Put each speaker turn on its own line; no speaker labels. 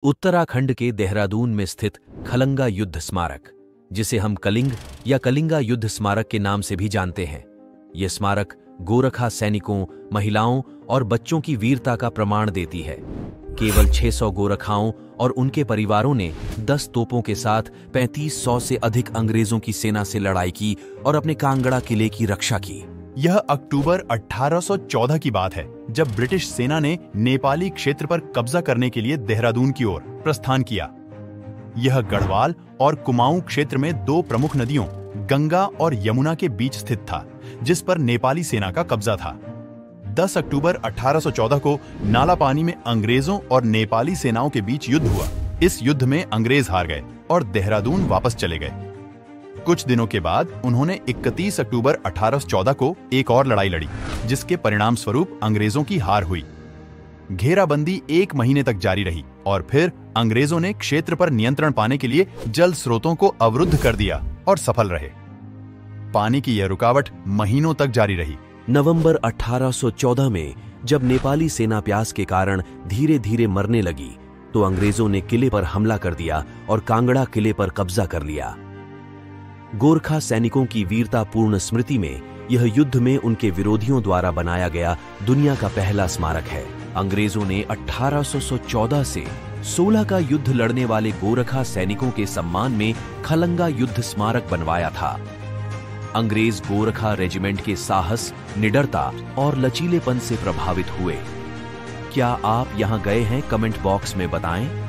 उत्तराखंड के देहरादून में स्थित खलंगा युद्ध स्मारक, जिसे हम कलिंग या कलिंगा युद्ध स्मारक के नाम से भी जानते हैं। यह स्मारक गोरखा सैनिकों, महिलाओं और बच्चों की वीरता का प्रमाण देती है। केवल 600 गोरखाओं और उनके परिवारों ने 10 तोपों के साथ 3500 से अधिक अंग्रेजों की सेना से लड़ाई की और अपने कांगड़ा किले की रक्षा की।
यह अक्टूबर 1814 की बात है, जब ब्रिटिश सेना ने नेपाली क्षेत्र पर कब्जा करने के लिए देहरादून की ओर प्रस्थान किया। यह गढ़वाल और कुमाऊं क्षेत्र में दो प्रमुख नदियों गंगा और यमुना के बीच स्थित था, जिस पर नेपाली सेना का कब्जा था। 10 अक्टूबर 1814 को नालापानी में अंग्रेजों और नेपाली सेनाओं के बीच युद्ध हुआ। इस युद्ध में अंग्रेज हार गए और देहरादून वापस चले गए। कुछ दिनों के बाद उन्होंने 31 अक्टूबर 1814 को एक और लड़ाई लड़ी, जिसके परिणाम स्वरूप अंग्रेजों की हार हुई। घेराबंदी 1 महीने तक जारी रही और फिर अंग्रेजों ने क्षेत्र पर नियंत्रण पाने के लिए जल स्रोतों को अवरुद्ध कर दिया और सफल रहे। पानी की यह रुकावट महीनों तक जारी रही।
नवंबर 1814 में जब नेपाली सेना प्यास के कारण धीरे धीरे मरने लगी, तो अंग्रेजों ने किले पर हमला कर दिया और कांगड़ा किले पर कब्जा कर लिया। गोरखा सैनिकों की वीरतापूर्ण स्मृति में यह युद्ध में उनके विरोधियों द्वारा बनाया गया दुनिया का पहला स्मारक है। अंग्रेजों ने 1814 से 16 का युद्ध लड़ने वाले गोरखा सैनिकों के सम्मान में खलंगा युद्ध स्मारक बनवाया था। अंग्रेज गोरखा रेजिमेंट के साहस, निडरता और लचीलेपन से प्रभावित हुए। क्या आप यहां गए हैं? कमेंट बॉक्स में बताएं।